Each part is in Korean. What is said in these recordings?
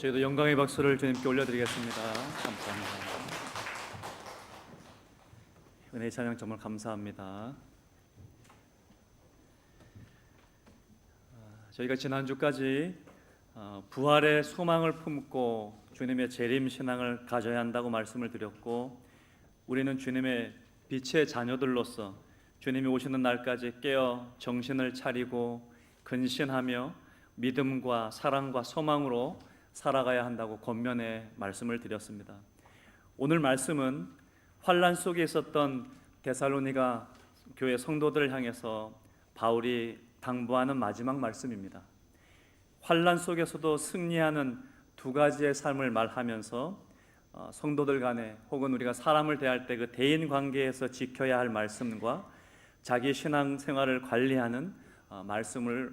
저희도 영광의 박수를 주님께 올려드리겠습니다. 감사합니다. 은혜의 찬양 정말 감사합니다. 저희가 지난주까지 부활의 소망을 품고 주님의 재림 신앙을 가져야 한다고 말씀을 드렸고, 우리는 주님의 빛의 자녀들로서 주님이 오시는 날까지 깨어 정신을 차리고 근신하며 믿음과 사랑과 소망으로 살아가야 한다고 권면의 말씀을 드렸습니다. 오늘 말씀은 환난 속에 있었던 데살로니가 교회 성도들을 향해서 바울이 당부하는 마지막 말씀입니다. 환난 속에서도 승리하는 두 가지의 삶을 말하면서 성도들 간에 혹은 우리가 사람을 대할 때 그 대인 관계에서 지켜야 할 말씀과 자기 신앙 생활을 관리하는 말씀을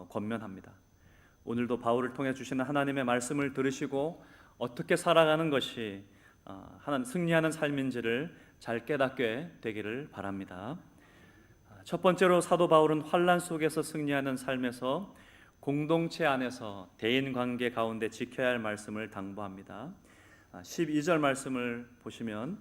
권면합니다. 오늘도 바울을 통해 주시는 하나님의 말씀을 들으시고 어떻게 살아가는 것이 승리하는 삶인지를 잘 깨닫게 되기를 바랍니다. 첫 번째로 사도 바울은 환난 속에서 승리하는 삶에서 공동체 안에서 대인관계 가운데 지켜야 할 말씀을 당부합니다. 12절 말씀을 보시면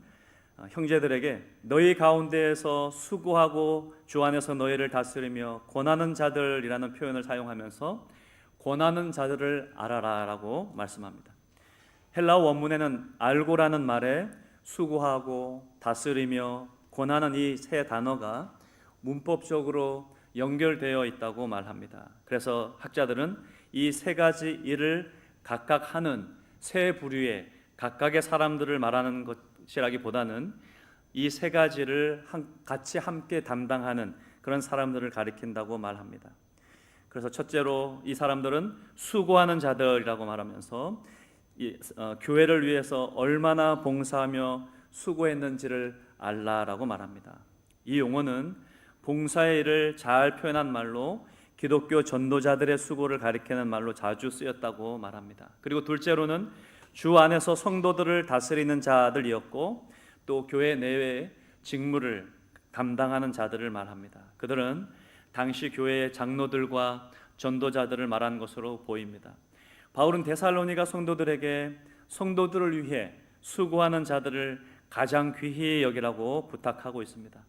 형제들에게 너희 가운데에서 수고하고 주 안에서 너희를 다스리며 권하는 자들이라는 표현을 사용하면서 권하는 자들을 알아라 라고 말씀합니다. 헬라어 원문에는 알고라는 말에 수고하고 다스리며 권하는 이 세 단어가 문법적으로 연결되어 있다고 말합니다. 그래서 학자들은 이 세 가지 일을 각각 하는 세 부류의 각각의 사람들을 말하는 것이라기보다는 이 세 가지를 같이 함께 담당하는 그런 사람들을 가리킨다고 말합니다. 그래서 첫째로 이 사람들은 수고하는 자들이라고 말하면서 교회를 위해서 얼마나 봉사하며 수고했는지를 알라라고 말합니다. 이 용어는 봉사의 일을 잘 표현한 말로 기독교 전도자들의 수고를 가리키는 말로 자주 쓰였다고 말합니다. 그리고 둘째로는 주 안에서 성도들을 다스리는 자들이었고, 또 교회 내외의 직무를 담당하는 자들을 말합니다. 그들은 당시 교회의 장로들과 전도자들을 말한 것으로 보입니다. 바울은 데살로니가 성도들에게 성도들을 위해 수고하는 자들을 가장 귀히 여기라고 부탁하고 있습니다.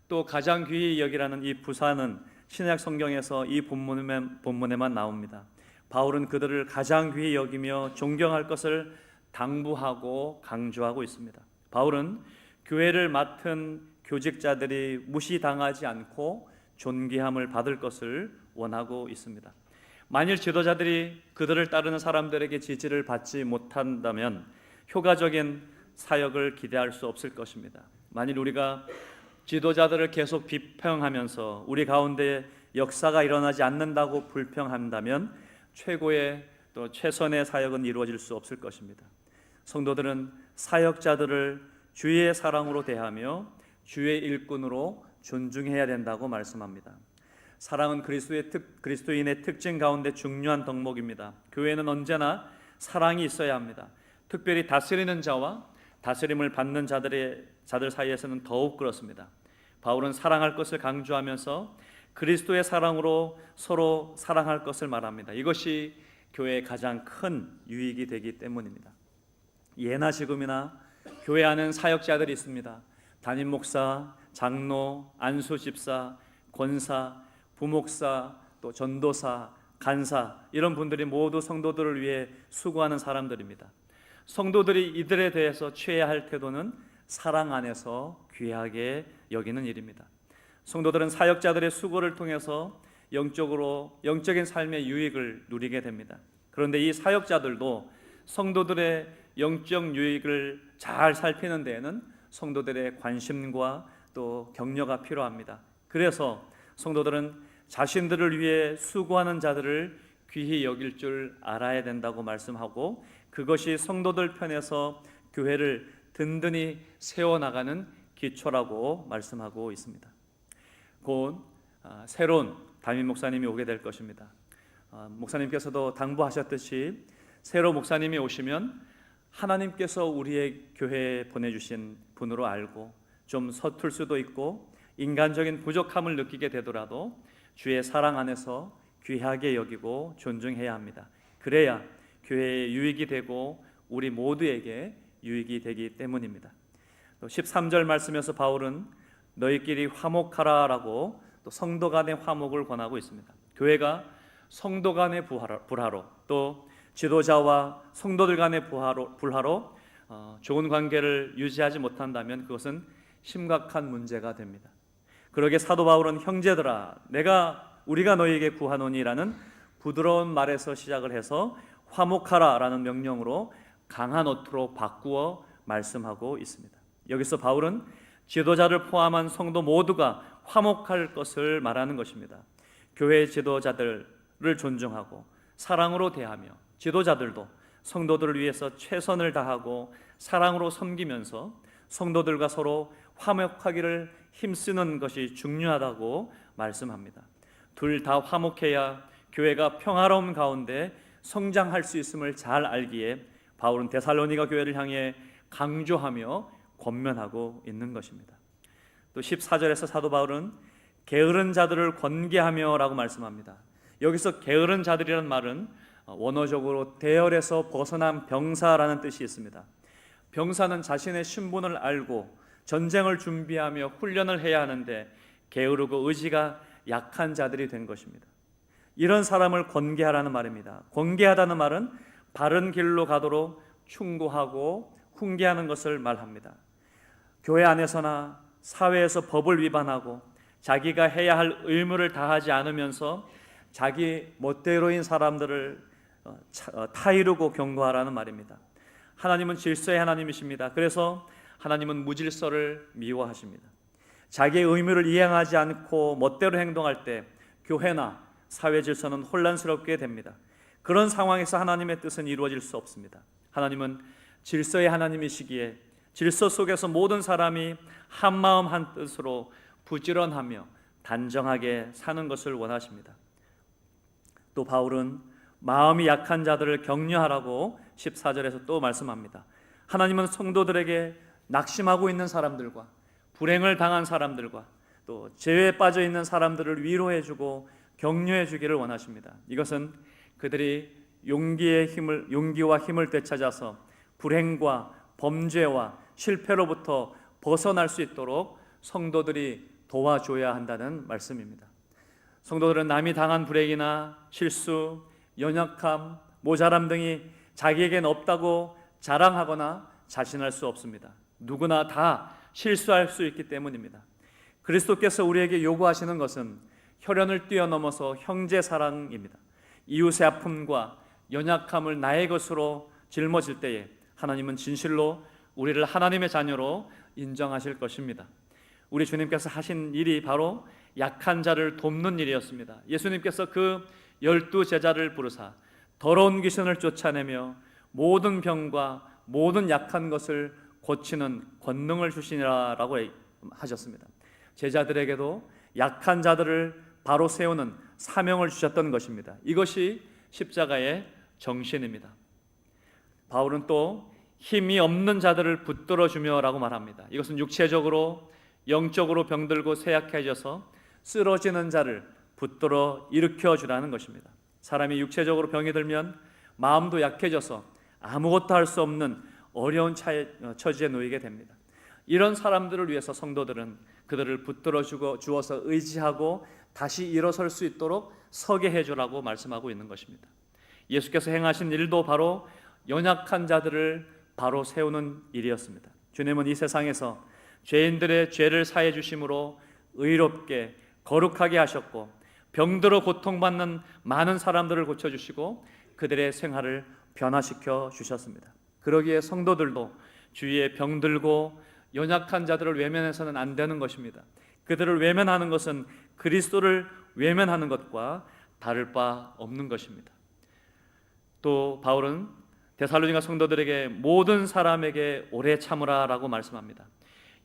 또 가장 귀히 여기라는 이 부사는 신약 성경에서 이 본문에만 나옵니다. 바울은 그들을 가장 귀히 여기며 존경할 것을 당부하고 강조하고 있습니다. 바울은 교회를 맡은 교직자들이 무시당하지 않고 존귀함을 받을 것을 원하고 있습니다. 만일 지도자들이 그들을 따르는 사람들에게 지지를 받지 못한다면 효과적인 사역을 기대할 수 없을 것입니다. 만일 우리가 지도자들을 계속 비평하면서 우리 가운데 역사가 일어나지 않는다고 불평한다면 최고의 또 최선의 사역은 이루어질 수 없을 것입니다. 성도들은 사역자들을 주의 사랑으로 대하며 주의 일꾼으로 존중해야 된다고 말씀합니다. 사랑은 그리스도인의 특징 가운데 중요한 덕목입니다. 교회는 언제나 사랑이 있어야 합니다. 특별히 다스리는 자와 다스림을 받는 자들 사이에서는 더욱 그렇습니다. 바울은 사랑할 것을 강조하면서 그리스도의 사랑으로 서로 사랑할 것을 말합니다. 이것이 교회의 가장 큰 유익이 되기 때문입니다. 예나 지금이나 교회 안에는 사역자들이 있습니다. 담임 목사, 장로, 안수 집사, 권사, 부목사, 또 전도사, 간사, 이런 분들이 모두 성도들을 위해 수고하는 사람들입니다. 성도들이 이들에 대해서 취해야 할 태도는 사랑 안에서 귀하게 여기는 일입니다. 성도들은 사역자들의 수고를 통해서 영적인 삶의 유익을 누리게 됩니다. 그런데 이 사역자들도 성도들의 영적 유익을 잘 살피는 데에는 성도들의 관심과 또 격려가 필요합니다. 그래서 성도들은 자신들을 위해 수고하는 자들을 귀히 여길 줄 알아야 된다고 말씀하고, 그것이 성도들 편에서 교회를 든든히 세워나가는 기초라고 말씀하고 있습니다. 곧 새로운 담임 목사님이 오게 될 것입니다. 목사님께서도 당부하셨듯이 새로 목사님이 오시면 하나님께서 우리의 교회에 보내주신 분으로 알고 좀 서툴 수도 있고 인간적인 부족함을 느끼게 되더라도 주의 사랑 안에서 귀하게 여기고 존중해야 합니다. 그래야 교회에 유익이 되고 우리 모두에게 유익이 되기 때문입니다. 또 13절 말씀에서 바울은 너희끼리 화목하라라고 또 성도 간의 화목을 권하고 있습니다. 교회가 성도 간의 불화로 또 지도자와 성도들 간의 불화로 좋은 관계를 유지하지 못한다면 그것은 심각한 문제가 됩니다. 그러기에 사도 바울은 형제들아 우리가 너희에게 구하노니라는 부드러운 말에서 시작을 해서 화목하라라는 명령으로 강한 어투로 바꾸어 말씀하고 있습니다. 여기서 바울은 지도자를 포함한 성도 모두가 화목할 것을 말하는 것입니다. 교회 지도자들을 존중하고 사랑으로 대하며 지도자들도 성도들을 위해서 최선을 다하고 사랑으로 섬기면서 성도들과 서로 화목하기를 힘쓰는 것이 중요하다고 말씀합니다. 둘 다 화목해야 교회가 평화로움 가운데 성장할 수 있음을 잘 알기에 바울은 데살로니가 교회를 향해 강조하며 권면하고 있는 것입니다. 또 14절에서 사도 바울은 게으른 자들을 권계하며 라고 말씀합니다. 여기서 게으른 자들이라는 말은 원어적으로 대열에서 벗어난 병사라는 뜻이 있습니다. 병사는 자신의 신분을 알고 전쟁을 준비하며 훈련을 해야 하는데 게으르고 의지가 약한 자들이 된 것입니다. 이런 사람을 권계하라는 말입니다. 권계하다는 말은 바른 길로 가도록 충고하고 훈계하는 것을 말합니다. 교회 안에서나 사회에서 법을 위반하고 자기가 해야 할 의무를 다하지 않으면서 자기 멋대로인 사람들을 타이르고 경고하라는 말입니다. 하나님은 질서의 하나님이십니다. 그래서 하나님은 무질서를 미워하십니다. 자기의 의무를 이행하지 않고 멋대로 행동할 때 교회나 사회 질서는 혼란스럽게 됩니다. 그런 상황에서 하나님의 뜻은 이루어질 수 없습니다. 하나님은 질서의 하나님이시기에 질서 속에서 모든 사람이 한마음 한뜻으로 부지런하며 단정하게 사는 것을 원하십니다. 또 바울은 마음이 약한 자들을 격려하라고 14절에서 또 말씀합니다. 하나님은 성도들에게 낙심하고 있는 사람들과 불행을 당한 사람들과 또 죄에 빠져 있는 사람들을 위로해주고 격려해주기를 원하십니다. 이것은 그들이 용기와 힘을 되찾아서 불행과 범죄와 실패로부터 벗어날 수 있도록 성도들이 도와줘야 한다는 말씀입니다. 성도들은 남이 당한 불행이나 실수, 연약함, 모자람 등이 자기에겐 없다고 자랑하거나 자신할 수 없습니다. 누구나 다 실수할 수 있기 때문입니다. 그리스도께서 우리에게 요구하시는 것은 혈연을 뛰어넘어서 형제 사랑입니다. 이웃의 아픔과 연약함을 나의 것으로 짊어질 때에 하나님은 진실로 우리를 하나님의 자녀로 인정하실 것입니다. 우리 주님께서 하신 일이 바로 약한 자를 돕는 일이었습니다. 예수님께서 그 12 제자를 부르사 더러운 귀신을 쫓아내며 모든 병과 모든 약한 것을 고치는 권능을 주시니라라고 하셨습니다. 제자들에게도 약한 자들을 바로 세우는 사명을 주셨던 것입니다. 이것이 십자가의 정신입니다. 바울은 또 힘이 없는 자들을 붙들어 주며라고 말합니다. 이것은 육체적으로 영적으로 병들고 쇠약해져서 쓰러지는 자를 붙들어 일으켜 주라는 것입니다. 사람이 육체적으로 병이 들면 마음도 약해져서 아무것도 할 수 없는 어려운 처지에 놓이게 됩니다. 이런 사람들을 위해서 성도들은 그들을 붙들어 주어서 의지하고 다시 일어설 수 있도록 서게 해주라고 말씀하고 있는 것입니다. 예수께서 행하신 일도 바로 연약한 자들을 바로 세우는 일이었습니다. 주님은 이 세상에서 죄인들의 죄를 사해 주심으로 의롭게 거룩하게 하셨고 병들어 고통받는 많은 사람들을 고쳐주시고 그들의 생활을 변화시켜 주셨습니다. 그러기에 성도들도 주위에 병들고 연약한 자들을 외면해서는 안 되는 것입니다. 그들을 외면하는 것은 그리스도를 외면하는 것과 다를 바 없는 것입니다. 또 바울은 데살로니가 성도들에게 모든 사람에게 오래 참으라라고 말씀합니다.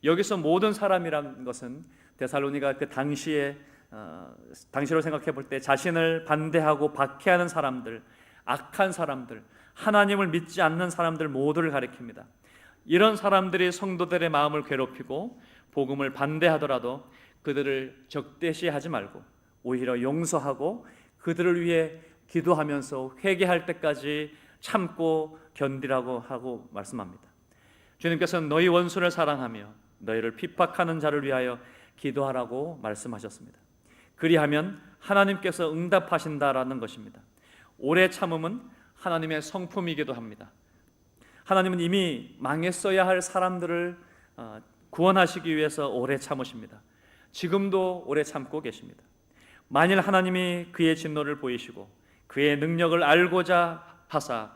여기서 모든 사람이라는 것은 데살로니가 그 당시로 생각해 볼 때 자신을 반대하고 박해하는 사람들, 악한 사람들, 하나님을 믿지 않는 사람들 모두를 가리킵니다. 이런 사람들이 성도들의 마음을 괴롭히고 복음을 반대하더라도 그들을 적대시하지 말고 오히려 용서하고 그들을 위해 기도하면서 회개할 때까지 참고 견디라고 하고 말씀합니다. 주님께서는 너희 원수를 사랑하며 너희를 핍박하는 자를 위하여 기도하라고 말씀하셨습니다. 그리하면 하나님께서 응답하신다라는 것입니다. 오래 참음은 하나님의 성품이기도 합니다. 하나님은 이미 망했어야 할 사람들을 구원하시기 위해서 오래 참으십니다. 지금도 오래 참고 계십니다. 만일 하나님이 그의 진노를 보이시고 그의 능력을 알고자 하사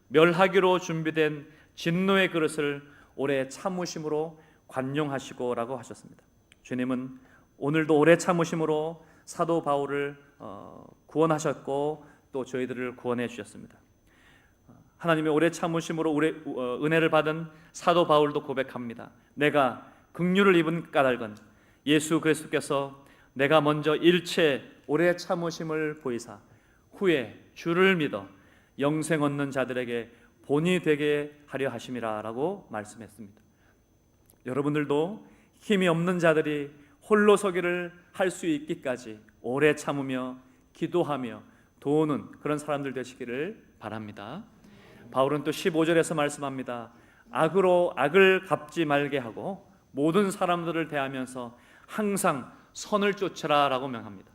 멸하기로 준비된 진노의 그릇을 오래 참으심으로 관용하시고라고 하셨습니다. 주님은 오늘도 오래 참으심으로 사도 바울을 구원하셨고 또 저희들을 구원해 주셨습니다. 하나님의 오래 참으심으로 은혜를 받은 사도 바울도 고백합니다. 내가 긍휼을 입은 까닭은 예수 그리스도께서 내가 먼저 일체 오래 참으심을 보이사 후에 주를 믿어 영생 얻는 자들에게 본이 되게 하려 하심이라 라고 말씀했습니다. 여러분들도 힘이 없는 자들이 홀로 서기를 할 수 있기까지 오래 참으며 기도하며 도우는 그런 사람들 되시기를 바랍니다. 바울은 또 15절에서 말씀합니다. 악으로 악을 갚지 말게 하고 모든 사람들을 대하면서 항상 선을 쫓으라 라고 명합니다.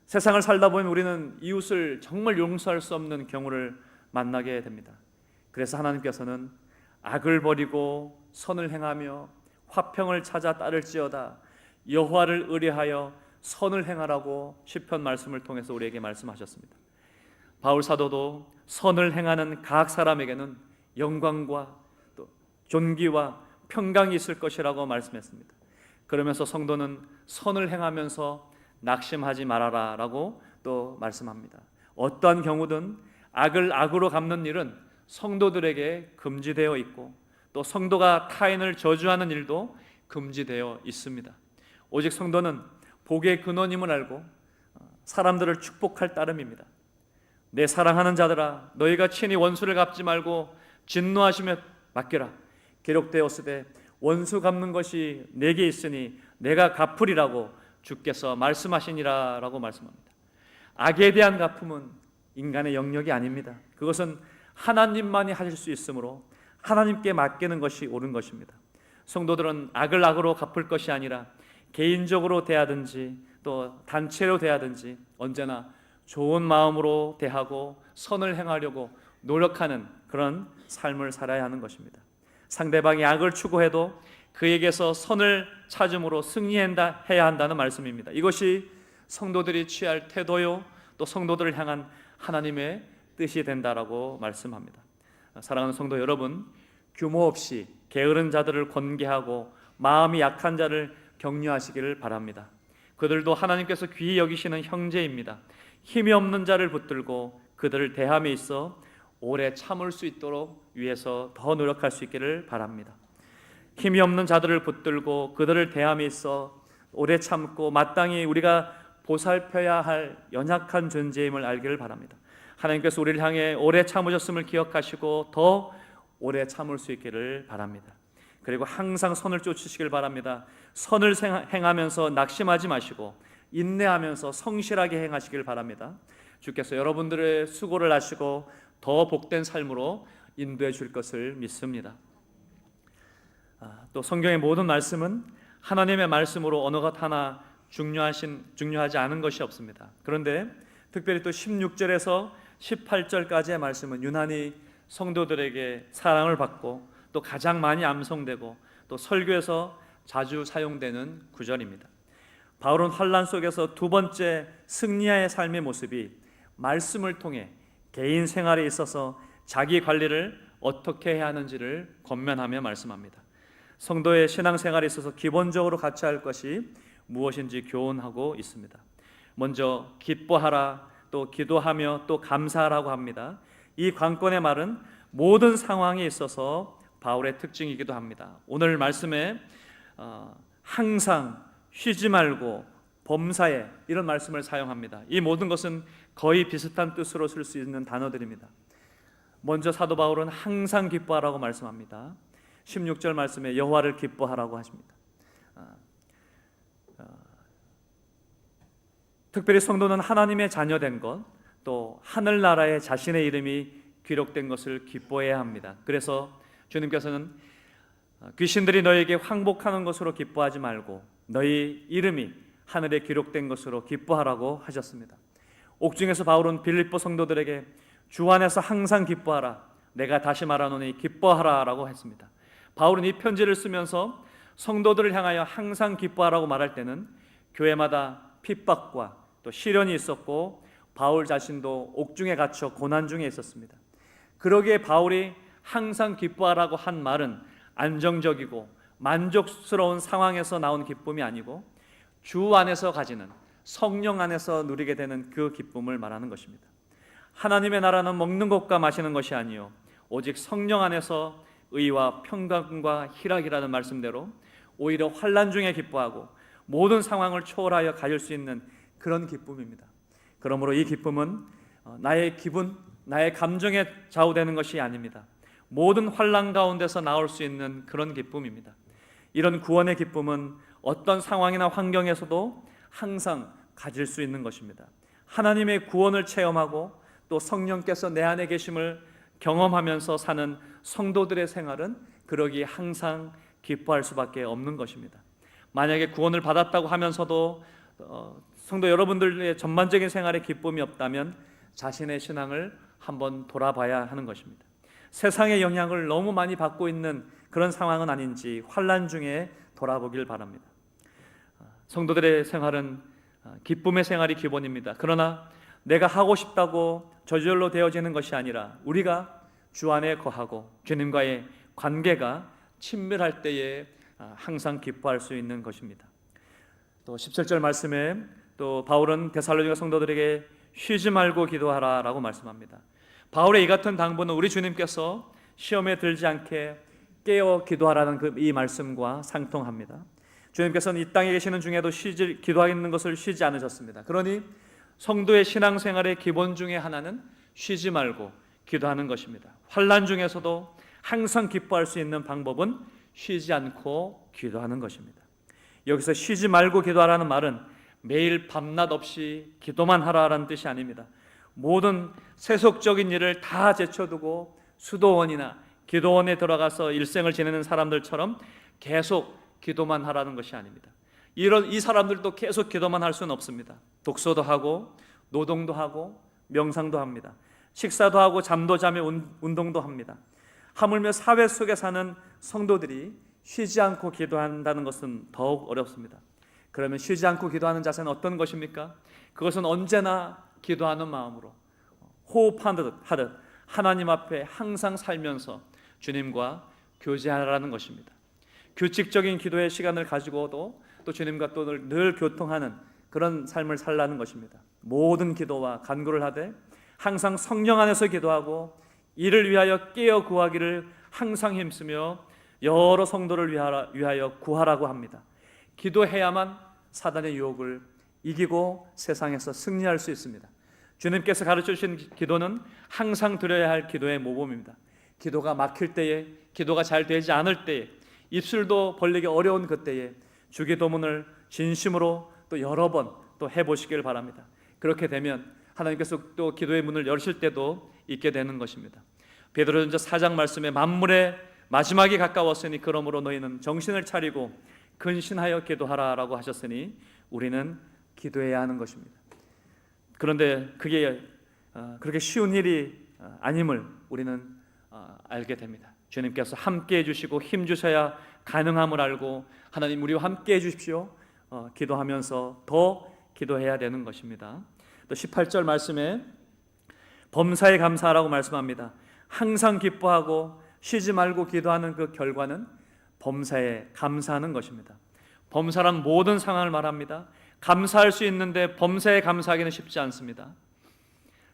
세상을 살다 보면 우리는 이웃을 정말 용서할 수 없는 경우를 만나게 됩니다. 그래서 하나님께서는 악을 버리고 선을 행하며 화평을 찾아 따를지어다 여호와를 의뢰하여 선을 행하라고 시편 말씀을 통해서 우리에게 말씀하셨습니다. 바울 사도도 선을 행하는 각 사람에게는 영광과 또 존귀와 평강이 있을 것이라고 말씀했습니다. 그러면서 성도는 선을 행하면서 낙심하지 말아라 라고 또 말씀합니다. 어떠한 경우든 악을 악으로 갚는 일은 성도들에게 금지되어 있고 또 성도가 타인을 저주하는 일도 금지되어 있습니다. 오직 성도는 복의 근원임을 알고 사람들을 축복할 따름입니다. 내 사랑하는 자들아 너희가 친히 원수를 갚지 말고 진노하시며 맡기라. 기록되었으되 원수 갚는 것이 내게 있으니 내가 갚으리라고 주께서 말씀하시니라 라고 말씀합니다. 악에 대한 갚음은 인간의 영역이 아닙니다. 그것은 하나님만이 하실 수 있으므로 하나님께 맡기는 것이 옳은 것입니다. 성도들은 악을 악으로 갚을 것이 아니라 개인적으로 대하든지 또 단체로 대하든지 언제나 좋은 마음으로 대하고 선을 행하려고 노력하는 그런 삶을 살아야 하는 것입니다. 상대방이 악을 추구해도 그에게서 선을 찾음으로 승리해야 한다는 말씀입니다. 이것이 성도들이 취할 태도요 또 성도들을 향한 하나님의 뜻이 된다라고 말씀합니다. 사랑하는 성도 여러분, 규모 없이 게으른 자들을 권계하고 마음이 약한 자를 격려하시기를 바랍니다. 그들도 하나님께서 귀히 여기시는 형제입니다. 힘이 없는 자를 붙들고 그들을 대함에 있어 오래 참을 수 있도록 위해서 더 노력할 수 있기를 바랍니다. 힘이 없는 자들을 붙들고 그들을 대함에 있어 오래 참고 마땅히 우리가 보살펴야 할 연약한 존재임을 알기를 바랍니다. 하나님께서 우리를 향해 오래 참으셨음을 기억하시고 더 오래 참을 수 있기를 바랍니다. 그리고 항상 선을 쫓으시길 바랍니다. 선을 행하면서 낙심하지 마시고 인내하면서 성실하게 행하시길 바랍니다. 주께서 여러분들의 수고를 하시고 더 복된 삶으로 인도해 줄 것을 믿습니다. 또 성경의 모든 말씀은 하나님의 말씀으로 어느 것 하나 중요하지 않은 것이 없습니다. 그런데 특별히 또 16절에서 18절까지의 말씀은 유난히 성도들에게 사랑을 받고 또 가장 많이 암송되고 또 설교에서 자주 사용되는 구절입니다. 바울은 환난 속에서 두 번째 승리의 삶의 모습이 말씀을 통해 개인 생활에 있어서 자기 관리를 어떻게 해야 하는지를 권면하며 말씀합니다. 성도의 신앙생활에 있어서 기본적으로 갖춰야 할 것이 무엇인지 교훈하고 있습니다. 먼저 기뻐하라, 또 기도하며 또 감사하라고 합니다. 이 관건의 말은 모든 상황에 있어서 바울의 특징이기도 합니다. 오늘 말씀에 항상 쉬지 말고 범사에 이런 말씀을 사용합니다. 이 모든 것은 거의 비슷한 뜻으로 쓸 수 있는 단어들입니다. 먼저 사도 바울은 항상 기뻐하라고 말씀합니다. 16절 말씀에 여호와를 기뻐하라고 하십니다. 특별히 성도는 하나님의 자녀된 것, 또 하늘나라에 자신의 이름이 기록된 것을 기뻐해야 합니다. 그래서 주님께서는 귀신들이 너에게 항복하는 것으로 기뻐하지 말고 너희 이름이 하늘에 기록된 것으로 기뻐하라고 하셨습니다. 옥중에서 바울은 빌립보 성도들에게 주 안에서 항상 기뻐하라, 내가 다시 말하노니 기뻐하라 라고 했습니다. 바울은 이 편지를 쓰면서 성도들을 향하여 항상 기뻐하라고 말할 때는 교회마다 핍박과 또 시련이 있었고 바울 자신도 옥중에 갇혀 고난 중에 있었습니다. 그러기에 바울이 항상 기뻐하라고 한 말은 안정적이고 만족스러운 상황에서 나온 기쁨이 아니고 주 안에서 가지는, 성령 안에서 누리게 되는 그 기쁨을 말하는 것입니다. 하나님의 나라는 먹는 것과 마시는 것이 아니요 오직 성령 안에서 의와 평강과 희락이라는 말씀대로 오히려 환난 중에 기뻐하고 모든 상황을 초월하여 가질 수 있는 그런 기쁨입니다. 그러므로 이 기쁨은 나의 기분, 나의 감정에 좌우되는 것이 아닙니다. 모든 환난 가운데서 나올 수 있는 그런 기쁨입니다. 이런 구원의 기쁨은 어떤 상황이나 환경에서도 항상 가질 수 있는 것입니다. 하나님의 구원을 체험하고 또 성령께서 내 안에 계심을 경험하면서 사는 성도들의 생활은 그러기에 항상 기뻐할 수밖에 없는 것입니다. 만약에 구원을 받았다고 하면서도 성도 여러분들의 전반적인 생활에 기쁨이 없다면 자신의 신앙을 한번 돌아봐야 하는 것입니다. 세상의 영향을 너무 많이 받고 있는 그런 상황은 아닌지 환난 중에 돌아보길 바랍니다. 성도들의 생활은 기쁨의 생활이 기본입니다. 그러나 내가 하고 싶다고 저절로 되어지는 것이 아니라 우리가 주 안에 거하고 주님과의 관계가 친밀할 때에 항상 기뻐할 수 있는 것입니다. 또 17절 말씀에 또 바울은 데살로니가 성도들에게 쉬지 말고 기도하라 라고 말씀합니다. 바울의 이 같은 당부는 우리 주님께서 시험에 들지 않게 깨어 기도하라는 이 말씀과 상통합니다. 주님께서는 이 땅에 계시는 중에도 기도하는 것을 쉬지 않으셨습니다. 그러니 성도의 신앙생활의 기본 중에 하나는 쉬지 말고 기도하는 것입니다. 환난 중에서도 항상 기뻐할 수 있는 방법은 쉬지 않고 기도하는 것입니다. 여기서 쉬지 말고 기도하라는 말은 매일 밤낮 없이 기도만 하라라는 뜻이 아닙니다. 모든 세속적인 일을 다 제쳐두고 수도원이나 기도원에 들어가서 일생을 지내는 사람들처럼 계속 기도만 하라는 것이 아닙니다. 이 사람들도 계속 기도만 할 수는 없습니다. 독서도 하고 노동도 하고 명상도 합니다. 식사도 하고 잠도 자며 운동도 합니다. 하물며 사회 속에 사는 성도들이 쉬지 않고 기도한다는 것은 더욱 어렵습니다. 그러면 쉬지 않고 기도하는 자세는 어떤 것입니까? 그것은 언제나 기도하는 마음으로 호흡하듯 하나님 앞에 항상 살면서 주님과 교제하라는 것입니다. 규칙적인 기도의 시간을 가지고도 또 주님과 또 늘 교통하는 그런 삶을 살라는 것입니다. 모든 기도와 간구를 하되 항상 성령 안에서 기도하고 이를 위하여 깨어 구하기를 항상 힘쓰며 여러 성도를 위하여 구하라고 합니다. 기도해야만 사단의 유혹을 이기고 세상에서 승리할 수 있습니다. 주님께서 가르쳐주신 기도는 항상 드려야 할 기도의 모범입니다. 기도가 막힐 때에, 기도가 잘 되지 않을 때에, 입술도 벌리기 어려운 그때에 주기도문을 진심으로 또 여러 번 또 해보시길 바랍니다. 그렇게 되면 하나님께서 또 기도의 문을 여실 때도 있게 되는 것입니다. 베드로전서 4장 말씀에 만물의 마지막이 가까웠으니 그러므로 너희는 정신을 차리고 근신하여 기도하라라고 하셨으니 우리는 기도해야 하는 것입니다. 그런데 그게 그렇게 쉬운 일이 아님을 우리는 알게 됩니다. 주님께서 함께 해주시고 힘주셔야 가능함을 알고 하나님 우리와 함께 해주십시오. 기도하면서 더 기도해야 되는 것입니다. 또 18절 말씀에 범사에 감사하라고 말씀합니다. 항상 기뻐하고 쉬지 말고 기도하는 그 결과는 범사에 감사하는 것입니다. 범사란 모든 상황을 말합니다. 감사할 수 있는데 범사에 감사하기는 쉽지 않습니다.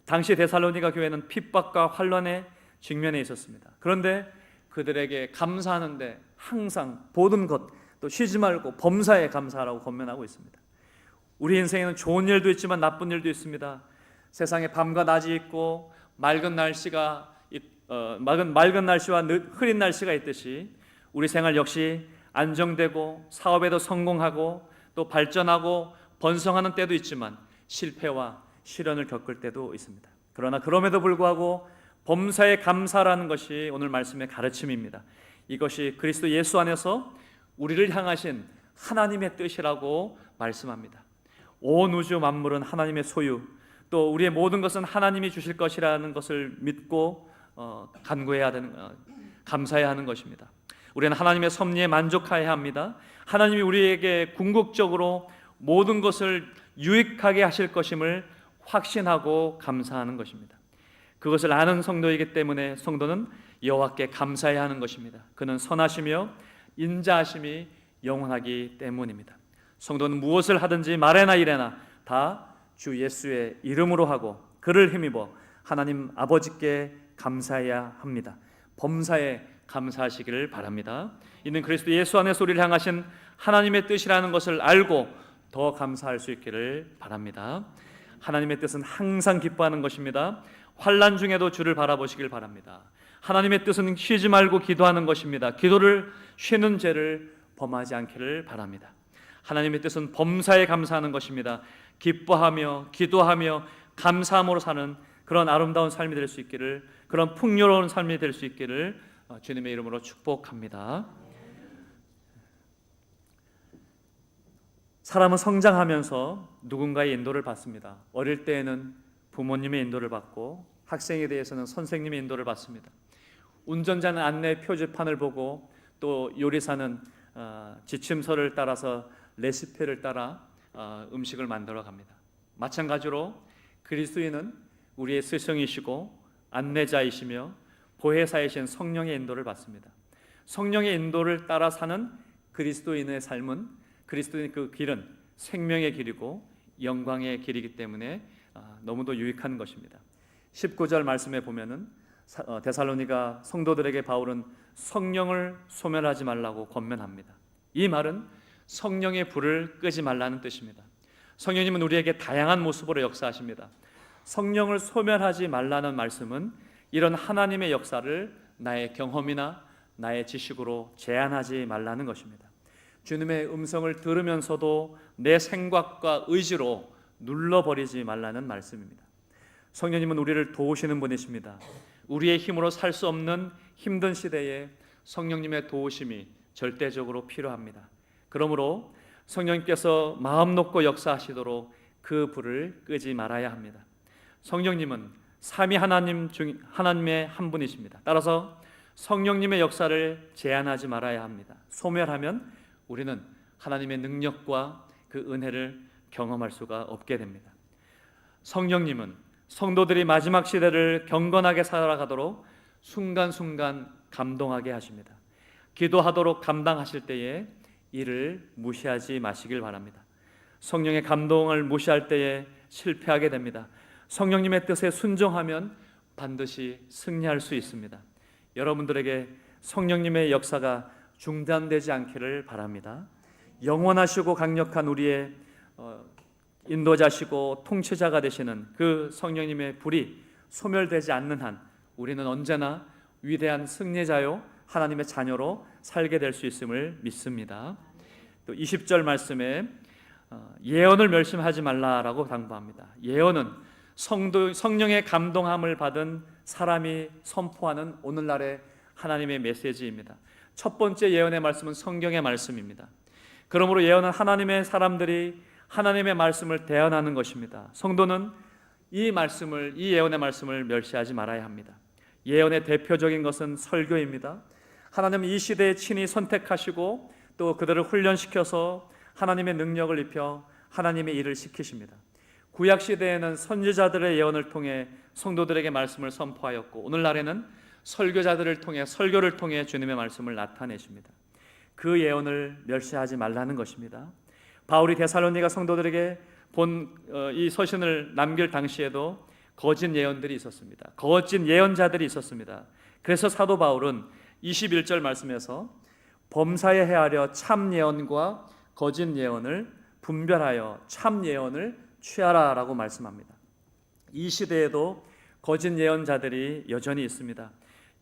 당시 데살로니가 교회는 핍박과 환난에 직면해 있었습니다. 그런데 그들에게 감사하는데 항상 모든 것 또 쉬지 말고 범사에 감사하라고 권면하고 있습니다. 우리 인생에는 좋은 일도 있지만 나쁜 일도 있습니다. 세상에 밤과 낮이 있고 맑은 날씨와 흐린 날씨가 있듯이 우리 생활 역시 안정되고 사업에도 성공하고 또 발전하고 번성하는 때도 있지만 실패와 시련을 겪을 때도 있습니다. 그러나 그럼에도 불구하고 범사에 감사라는 것이 오늘 말씀의 가르침입니다. 이것이 그리스도 예수 안에서 우리를 향하신 하나님의 뜻이라고 말씀합니다. 온 우주 만물은 하나님의 소유, 또 우리의 모든 것은 하나님이 주실 것이라는 것을 믿고 간구해야 되는, 감사해야 하는 것입니다. 우리는 하나님의 섭리에 만족해야 합니다. 하나님이 우리에게 궁극적으로 모든 것을 유익하게 하실 것임을 확신하고 감사하는 것입니다. 그것을 아는 성도이기 때문에 성도는 여호와께 감사해야 하는 것입니다. 그는 선하시며 인자하심이 영원하기 때문입니다. 성도는 무엇을 하든지 말에나 이래나 다 주 예수의 이름으로 하고 그를 힘입어 하나님 아버지께 감사해야 합니다. 범사에 감사하시기를 바랍니다. 이는 그리스도 예수 안에서 우리를 향하신 하나님의 뜻이라는 것을 알고 더 감사할 수 있기를 바랍니다. 하나님의 뜻은 항상 기뻐하는 것입니다. 환난 중에도 주를 바라보시길 바랍니다. 하나님의 뜻은 쉬지 말고 기도하는 것입니다. 기도를 쉬는 죄를 범하지 않기를 바랍니다. 하나님의 뜻은 범사에 감사하는 것입니다. 기뻐하며 기도하며 감사함으로 사는 그런 아름다운 삶이 될 수 있기를, 그런 풍요로운 삶이 될 수 있기를 주님의 이름으로 축복합니다. 사람은 성장하면서 누군가의 인도를 받습니다. 어릴 때에는 부모님의 인도를 받고 학생에 대해서는 선생님의 인도를 받습니다. 운전자는 안내 표지판을 보고 또 요리사는 지침서를 따라서 레시피를 따라 음식을 만들어 갑니다. 마찬가지로 그리스도인은 우리의 스승이시고 안내자이시며 보혜사이신 성령의 인도를 받습니다. 성령의 인도를 따라 사는 그리스도인의 삶은, 그리스도인의 그 길은 생명의 길이고 영광의 길이기 때문에 너무도 유익한 것입니다. 19절 말씀에 보면은 데살로니가 성도들에게 바울은 성령을 소멸하지 말라고 권면합니다. 이 말은 성령의 불을 끄지 말라는 뜻입니다. 성령님은 우리에게 다양한 모습으로 역사하십니다. 성령을 소멸하지 말라는 말씀은 이런 하나님의 역사를 나의 경험이나 나의 지식으로 제한하지 말라는 것입니다. 주님의 음성을 들으면서도 내 생각과 의지로 눌러버리지 말라는 말씀입니다. 성령님은 우리를 도우시는 분이십니다. 우리의 힘으로 살 수 없는 힘든 시대에 성령님의 도우심이 절대적으로 필요합니다. 그러므로 성령님께서 마음 놓고 역사하시도록 그 불을 끄지 말아야 합니다. 성령님은 삼위 하나님 중 하나님의 한 분이십니다. 따라서 성령님의 역사를 제한하지 말아야 합니다. 소멸하면 우리는 하나님의 능력과 그 은혜를 경험할 수가 없게 됩니다. 성령님은 성도들이 마지막 시대를 경건하게 살아가도록 순간순간 감동하게 하십니다. 기도하도록 감당하실 때에 이를 무시하지 마시길 바랍니다. 성령의 감동을 무시할 때에 실패하게 됩니다. 성령님의 뜻에 순종하면 반드시 승리할 수 있습니다. 여러분들에게 성령님의 역사가 중단되지 않기를 바랍니다. 영원하시고 강력한 우리의 인도자시고 통치자가 되시는 그 성령님의 불이 소멸되지 않는 한 우리는 언제나 위대한 승리자요 하나님의 자녀로 살게 될 수 있음을 믿습니다. 또 20절 말씀에 예언을 멸시하지 말라라고 당부합니다. 예언은 성령의 감동함을 받은 사람이 선포하는 오늘날의 하나님의 메시지입니다. 첫 번째 예언의 말씀은 성경의 말씀입니다. 그러므로 예언은 하나님의 사람들이 하나님의 말씀을 대언하는 것입니다. 성도는 이 예언의 말씀을 멸시하지 말아야 합니다. 예언의 대표적인 것은 설교입니다. 하나님은 이 시대에 친히 선택하시고 또 그들을 훈련시켜서 하나님의 능력을 입혀 하나님의 일을 시키십니다. 구약 시대에는 선지자들의 예언을 통해 성도들에게 말씀을 선포하였고 오늘날에는 설교자들을 통해 설교를 통해 주님의 말씀을 나타내십니다. 그 예언을 멸시하지 말라는 것입니다. 바울이 데살로니가 성도들에게 이 서신을 남길 당시에도 거짓 예언들이 있었습니다. 거짓 예언자들이 있었습니다. 그래서 사도 바울은 21절 말씀에서 범사에 헤아려 참 예언과 거짓 예언을 분별하여 참 예언을 취하라라고 말씀합니다. 이 시대에도 거짓 예언자들이 여전히 있습니다.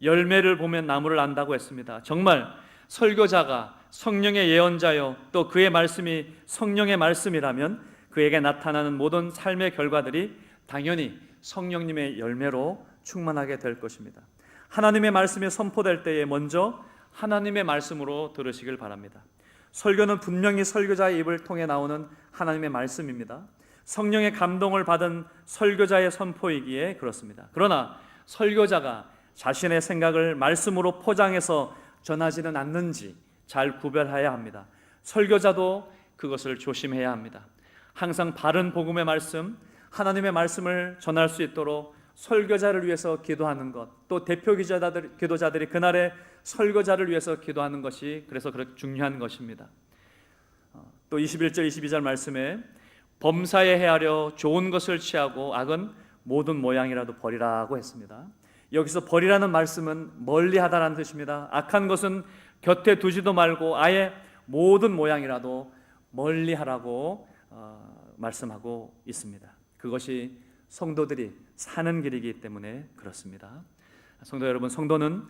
열매를 보면 나무를 안다고 했습니다. 정말 설교자가 성령의 예언자요 또 그의 말씀이 성령의 말씀이라면 그에게 나타나는 모든 삶의 결과들이 당연히 성령님의 열매로 충만하게 될 것입니다. 하나님의 말씀이 선포될 때에 먼저 하나님의 말씀으로 들으시길 바랍니다. 설교는 분명히 설교자의 입을 통해 나오는 하나님의 말씀입니다. 성령의 감동을 받은 설교자의 선포이기에 그렇습니다. 그러나 설교자가 자신의 생각을 말씀으로 포장해서 전하지는 않는지 잘 구별해야 합니다. 설교자도 그것을 조심해야 합니다. 항상 바른 복음의 말씀, 하나님의 말씀을 전할 수 있도록 설교자를 위해서 기도하는 것, 또 대표 기도자들이 그날의 설교자를 위해서 기도하는 것이 그래서 그렇게 중요한 것입니다. 또 21절 22절 말씀에 범사에 헤아려 좋은 것을 취하고 악은 모든 모양이라도 버리라고 했습니다. 여기서 버리라는 말씀은 멀리하다라는 뜻입니다. 악한 것은 곁에 두지도 말고 아예 모든 모양이라도 멀리하라고 말씀하고 있습니다. 그것이 성도들이 사는 길이기 때문에 그렇습니다. 성도 여러분, 성도는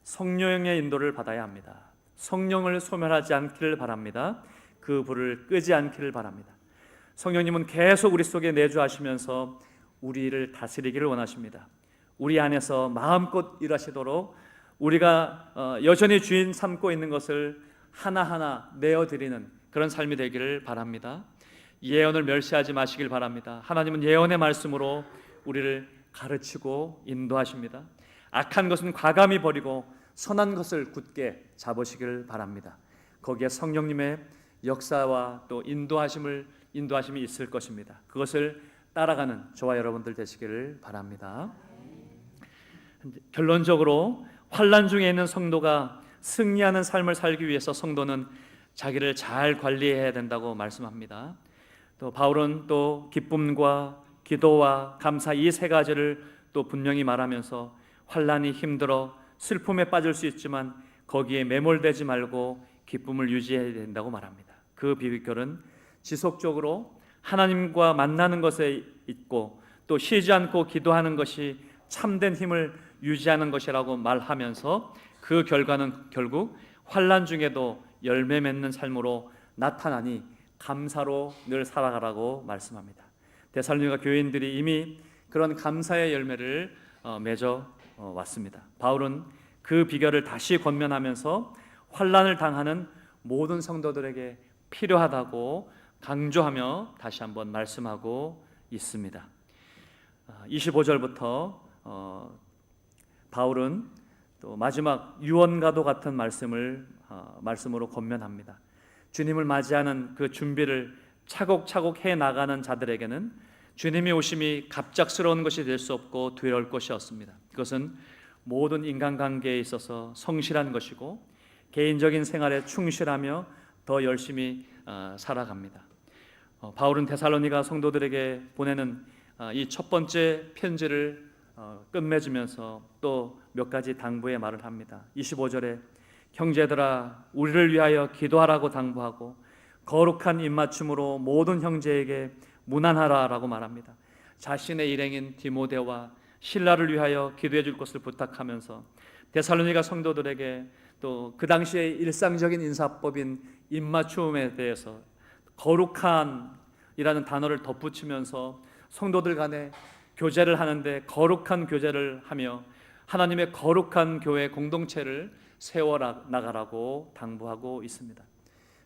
성령의 인도를 받아야 합니다. 성령을 소멸하지 않기를 바랍니다. 그 불을 끄지 않기를 바랍니다. 성령님은 계속 우리 속에 내주하시면서 우리를 다스리기를 원하십니다. 우리 안에서 마음껏 일하시도록 우리가 여전히 주인 삼고 있는 것을 하나하나 내어드리는 그런 삶이 되기를 바랍니다. 예언을 멸시하지 마시길 바랍니다. 하나님은 예언의 말씀으로 우리를 가르치고 인도하십니다. 악한 것은 과감히 버리고 선한 것을 굳게 잡으시길 바랍니다. 거기에 성령님의 역사와 또 인도하심이 있을 것입니다. 그것을 따라가는 저와 여러분들 되시기를 바랍니다. 결론적으로 환난 중에 있는 성도가 승리하는 삶을 살기 위해서 성도는 자기를 잘 관리해야 된다고 말씀합니다. 또 바울은 또 기쁨과 기도와 감사 이 세 가지를 또 분명히 말하면서 환난이 힘들어 슬픔에 빠질 수 있지만 거기에 매몰되지 말고 기쁨을 유지해야 된다고 말합니다. 그 비결은 지속적으로 하나님과 만나는 것에 있고 또 쉬지 않고 기도하는 것이 참된 힘을 유지하는 것이라고 말하면서 그 결과는 결국 환난 중에도 열매 맺는 삶으로 나타나니 감사로 늘 살아가라고 말씀합니다. 데살로니가 교인들이 이미 그런 감사의 열매를 맺어 왔습니다. 바울은 그 비결을 다시 권면하면서 환난을 당하는 모든 성도들에게 필요하다고 강조하며 다시 한번 말씀하고 있습니다. 25절부터 바울은 또 마지막 유언과도 같은 말씀으로 권면합니다. 주님을 맞이하는 그 준비를 차곡차곡 해 나가는 자들에게는 주님의 오심이 갑작스러운 것이 될 수 없고 두려울 것이 없습니다. 그것은 모든 인간관계에 있어서 성실한 것이고 개인적인 생활에 충실하며 더 열심히 살아갑니다. 바울은 데살로니가 성도들에게 보내는 이 첫 번째 편지를 끝맺으면서 또 몇 가지 당부의 말을 합니다. 25절에 형제들아 우리를 위하여 기도하라고 당부하고 거룩한 입맞춤으로 모든 형제에게 문안하라라고 말합니다. 자신의 일행인 디모데와 실라를 위하여 기도해 줄 것을 부탁하면서 데살로니가 성도들에게 또 그 당시의 일상적인 인사법인 입맞춤에 대해서 거룩한이라는 단어를 덧붙이면서 성도들 간에 교제를 하는데 거룩한 교제를 하며 하나님의 거룩한 교회 공동체를 세워 나가라고 당부하고 있습니다.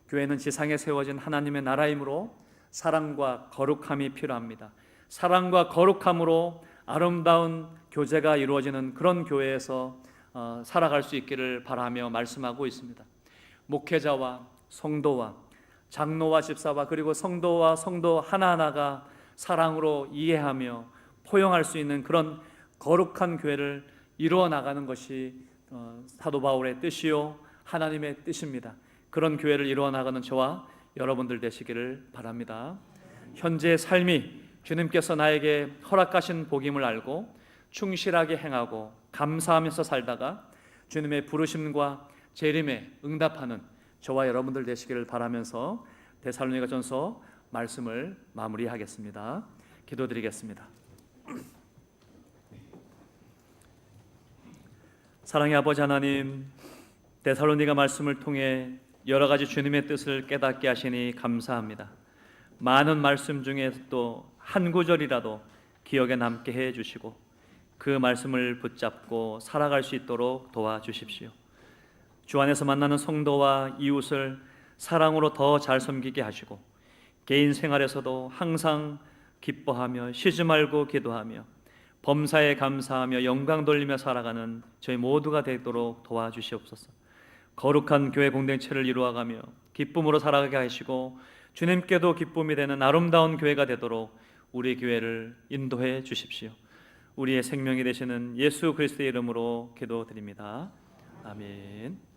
교회는 지상에 세워진 하나님의 나라이므로 사랑과 거룩함이 필요합니다. 사랑과 거룩함으로 아름다운 교제가 이루어지는 그런 교회에서 살아갈 수 있기를 바라며 말씀하고 있습니다. 목회자와 성도와 장로와 집사와 그리고 성도와 성도 하나하나가 사랑으로 이해하며 포용할 수 있는 그런 거룩한 교회를 이루어 나가는 것이 사도 바울의 뜻이요 하나님의 뜻입니다. 그런 교회를 이루어 나가는 저와 여러분들 되시기를 바랍니다. 현재의 삶이 주님께서 나에게 허락하신 복임을 알고 충실하게 행하고 감사하면서 살다가 주님의 부르심과 재림에 응답하는 저와 여러분들 되시기를 바라면서 데살로니가전서 말씀을 마무리하겠습니다. 기도드리겠습니다. 사랑의 아버지 하나님, 데살로니가 말씀을 통해 여러 가지 주님의 뜻을 깨닫게 하시니 감사합니다. 많은 말씀 중에 또 한 구절이라도 기억에 남게 해 주시고 그 말씀을 붙잡고 살아갈 수 있도록 도와주십시오. 주 안에서 만나는 성도와 이웃을 사랑으로 더 잘 섬기게 하시고 개인 생활에서도 항상 기뻐하며 쉬지 말고 기도하며 범사에 감사하며 영광 돌리며 살아가는 저희 모두가 되도록 도와주시옵소서. 거룩한 교회 공동체를 이루어가며 기쁨으로 살아가게 하시고 주님께도 기쁨이 되는 아름다운 교회가 되도록 우리 교회를 인도해 주십시오. 우리의 생명이 되시는 예수 그리스도의 이름으로 기도드립니다. 아멘.